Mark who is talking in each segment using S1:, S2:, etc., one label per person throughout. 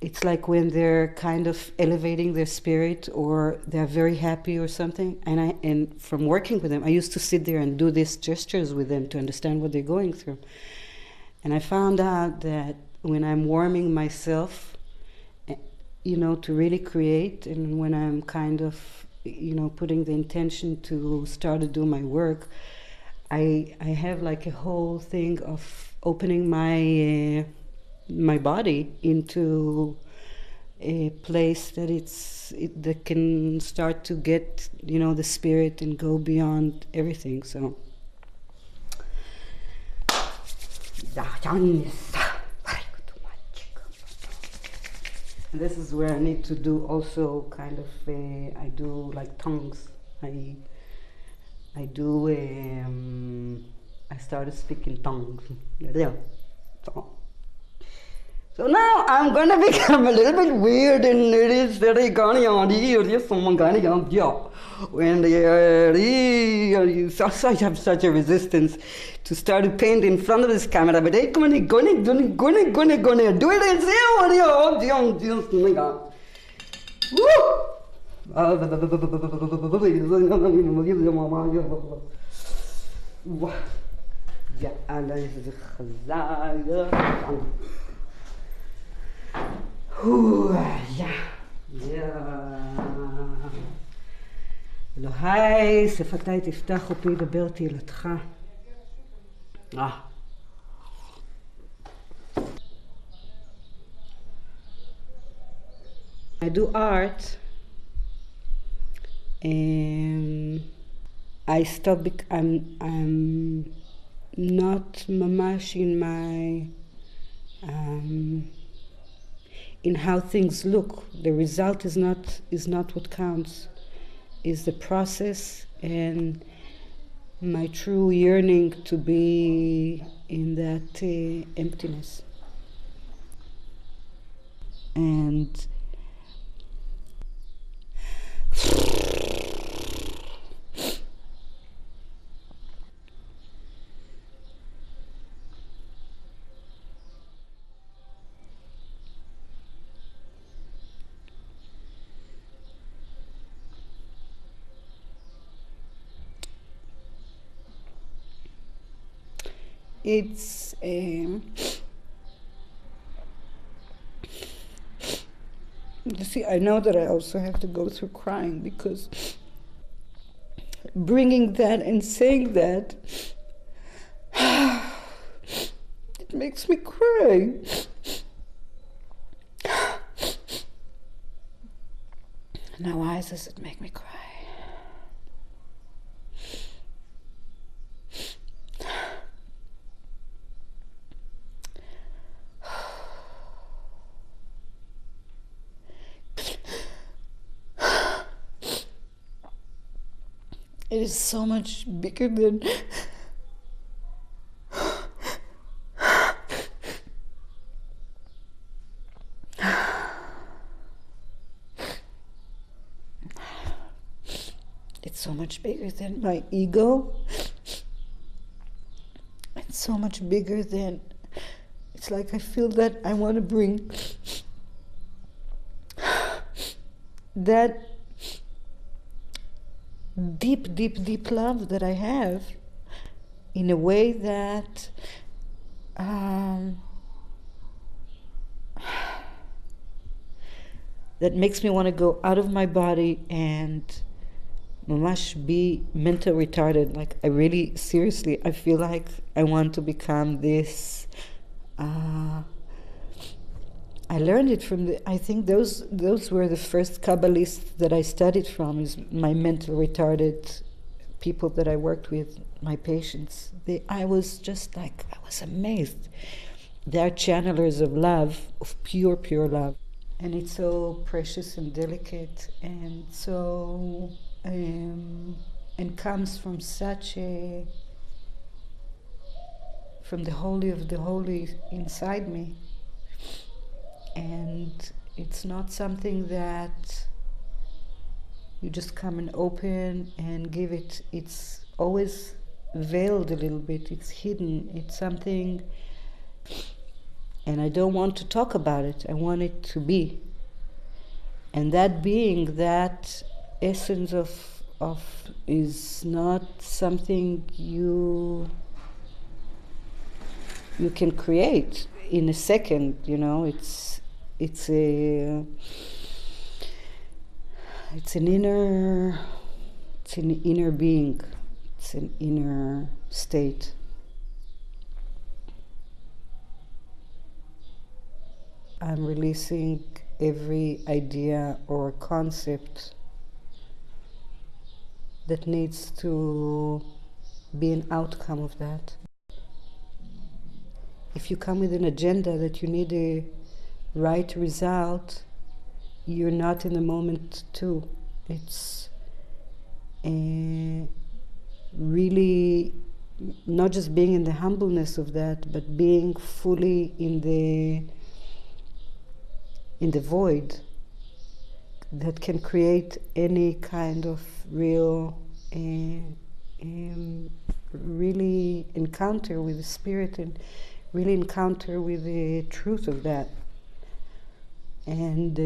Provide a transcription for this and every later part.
S1: it's like when they're kind of elevating their spirit or they're very happy or something. And from working with them, I used to sit there and do these gestures with them to understand what they're going through. And I found out that when I'm warming myself, to really create, and when I'm kind of, putting the intention to start to do my work, I have like a whole thing of opening my body into a place that that can start to get the spirit and go beyond everything. So and this is where I need to do also kind of I do like tongues. I started speaking tongues. So now I'm going to become a little bit weird, and it is very gonna or someone gonna when I have such a resistance to start to paint in front of this camera, but they gonna do it and say, oh my God. Woo! Ja, alles gesagt. Ja, אלוהי, שפתי תפתח ופי ידבר תהילתך. I do art. I stop. I'm not mamash in my in how things look. The result is not what counts. Is the process and my true yearning to be in that emptiness. And it's you see, I know that I also have to go through crying, because bringing that and saying that, it makes me cry. Now why does it make me cry? It is so much bigger than it's so much bigger than my ego. It's so much bigger than, it's like I feel that I want to bring that deep, deep, deep love that I have in a way that that makes me want to go out of my body and mamash be mental retarded. Like, I really, seriously, I feel like I want to become this I learned it from I think those were the first Kabbalists that I studied from, is my mental retarded people that I worked with, my patients. I was just like, I was amazed. They're channelers of love, of pure, pure love. And it's so precious and delicate, and so, and comes from such from the holy of the holy inside me. And it's not something that you just come and open and give it. It's always veiled a little bit. It's hidden. It's something And I don't want to talk about it. I want it to be. And that being, that essence of is not something you can create in a second, you know. It's an inner being. It's an inner state. I'm releasing every idea or concept that needs to be an outcome of that. If you come with an agenda that you need a right result, you're not in the moment too. It's really not just being in the humbleness of that, but being fully in the void that can create any kind of real really encounter with the spirit and really encounter with the truth of that. And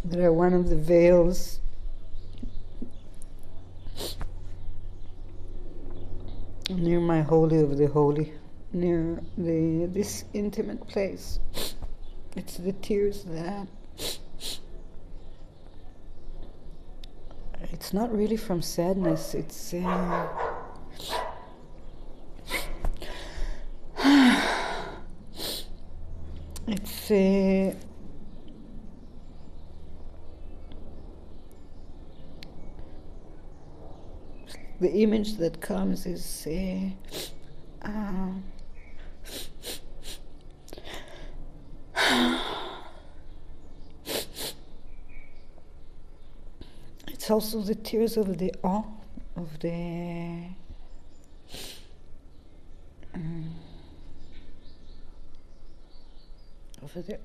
S1: that are one of the veils near my holy of the holy, near this intimate place. It's the tears that it's not really from sadness. It's the image that comes is it's also the tears of the awe of the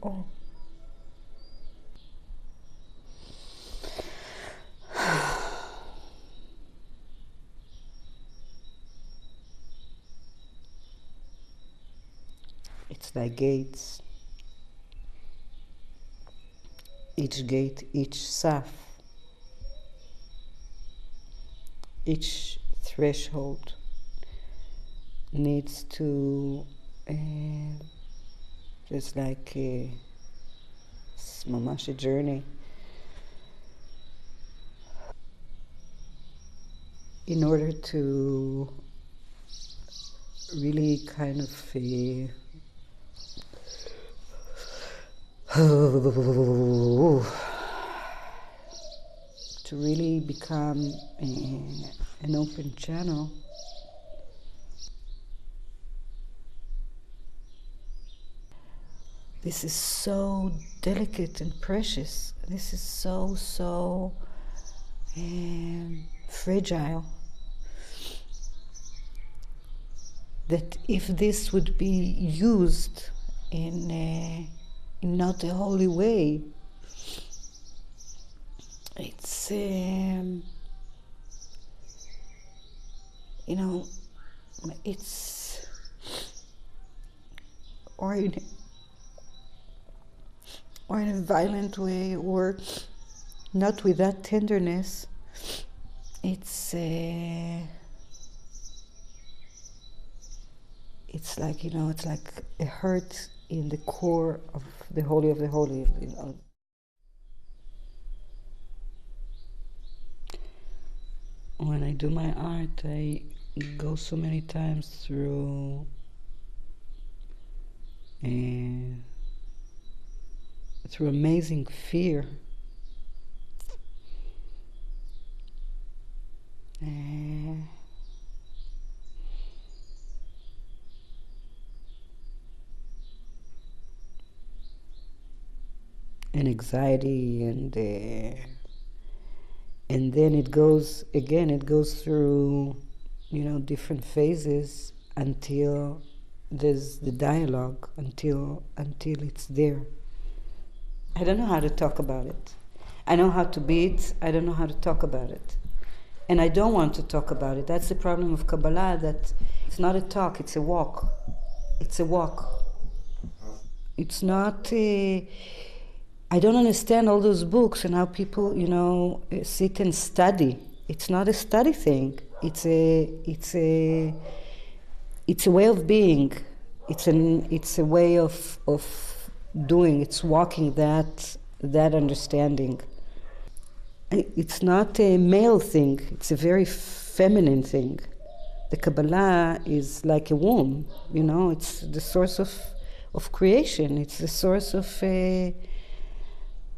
S1: awe. It's like gates. Each gate, each saf, each threshold needs to just like it's mamash a journey in order to really kind of to really become an open channel. This is so delicate and precious. This is so fragile. That if this would be used in not a holy way, it's it's or in a violent way, or not with that tenderness. It's like, it's like a hurt in the core of the holy of the holy, when I do my art, I go so many times through amazing fear. And anxiety, and then it goes through, different phases until there's the dialogue, until it's there. I don't know how to talk about it. I know how to be it, I don't know how to talk about it. And I don't want to talk about it. That's the problem of Kabbalah, that it's not a talk, it's a walk. It's a walk. It's not I don't understand all those books and how people, sit and study. It's not a study thing. It's a way of being. It's a way of doing. It's walking that understanding. It's not a male thing. It's a very feminine thing. The Kabbalah is like a womb. It's the source of creation. It's the source of.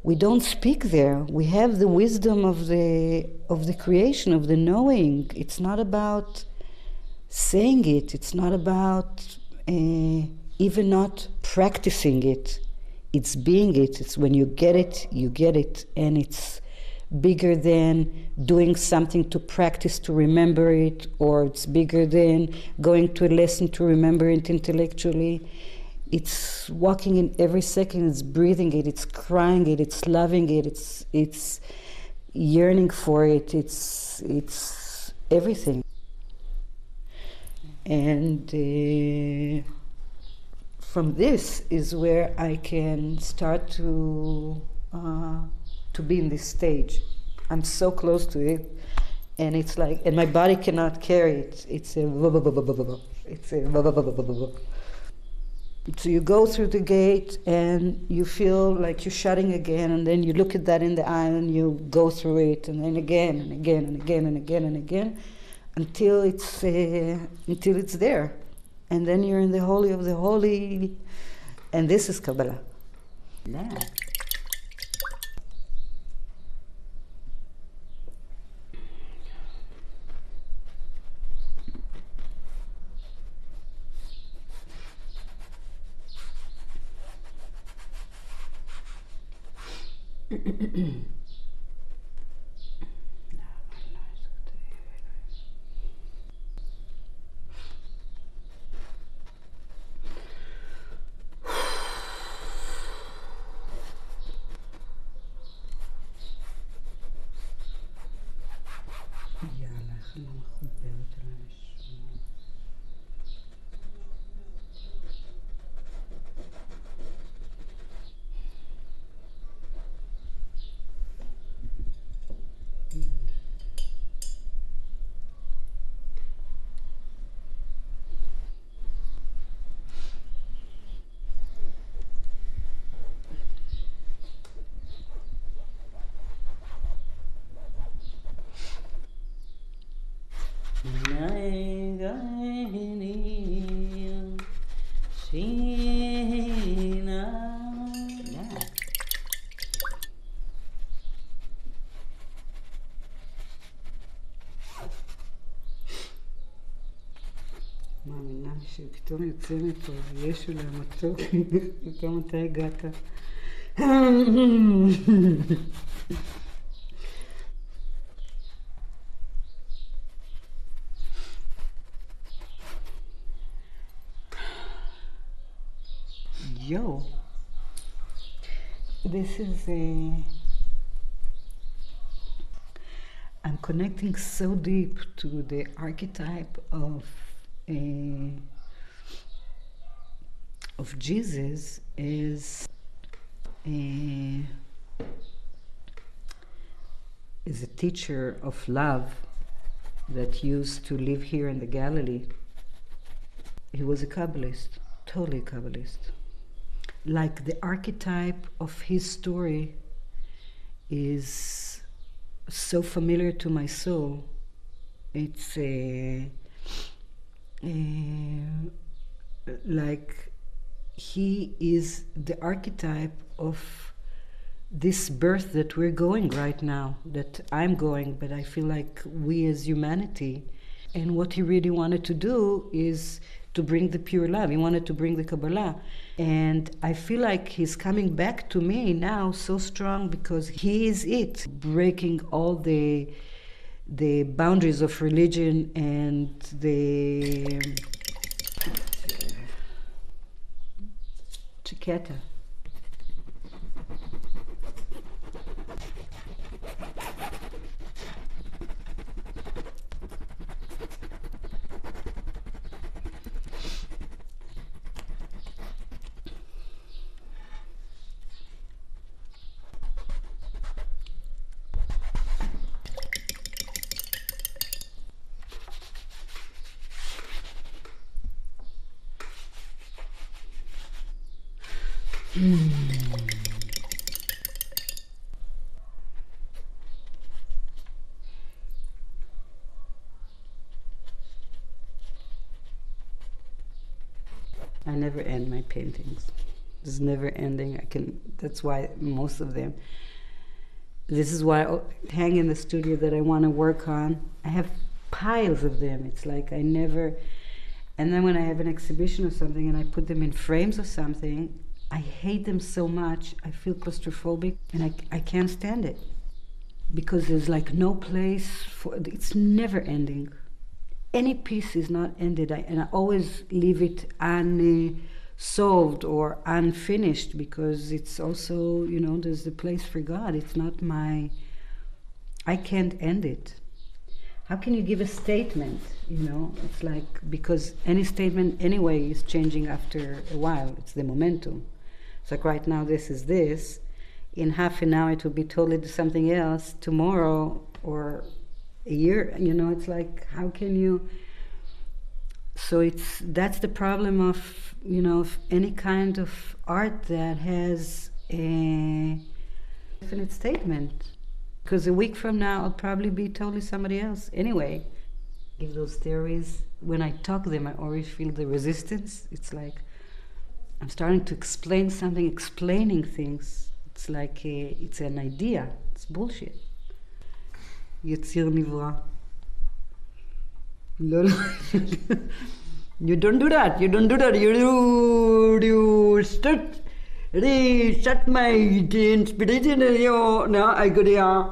S1: We don't speak there. We have the wisdom of the creation, of the knowing. It's not about saying it. It's not about even not practicing it. It's being it. It's when you get it, and it's bigger than doing something to practice to remember it, or it's bigger than going to a lesson to remember it intellectually. It's walking in every second, it's breathing it, it's crying it, it's loving it, it's yearning for it, it's everything. And from this is where I can start to be in this stage. I'm so close to it, and it's like, and my body cannot carry it. It's a So you go through the gate and you feel like you're shutting again, and then you look at that in the eye and you go through it, and then again and again and again and again and again, until it's there, and then you're in the holy of the holy, and this is Kabbalah. Yeah. מאמינה שפתאום יוצא מפה וישו למתוק, פתאום אתה הגעת. Yo, this is I'm connecting so deep to the archetype of Jesus is a teacher of love that used to live here in the Galilee. He was a Kabbalist, totally Kabbalist. Like the archetype of his story is so familiar to my soul It's like he is the archetype of this birth that we're going right now, that I'm going, but I feel like we as humanity. And what he really wanted to do is to bring the pure love. He wanted to bring the Kabbalah. And I feel like he's coming back to me now so strong because he is it, breaking all the boundaries of religion and the chiqueta. I never end my paintings. It's never ending. That's why most of them. This is why I hang in the studio that I want to work on. I have piles of them. It's like I never. And then when I have an exhibition or something and I put them in frames or something, I hate them so much. I feel claustrophobic and I can't stand it because there's like no place for. It's never ending. Any piece is not ended, and I always leave it unsolved or unfinished because it's also, there's the place for God. It's not I can't end it. How can you give a statement? It's like, because any statement anyway is changing after a while. It's the momentum. It's like right now this is this. In half an hour it will be totally something else. Tomorrow or a year, it's like, how can you? So that's the problem of, of any kind of art that has a definite statement. Because a week from now, I'll probably be totally somebody else anyway. Give those theories. When I talk them, I always feel the resistance. It's like I'm starting to explain something, explaining things. It's like it's an idea. It's bullshit. יציר נברא. לא. You don't do that. You shut my inspiration. No, I go there.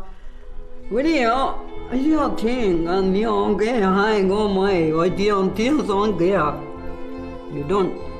S1: When you think and you get high, go my, or you don't.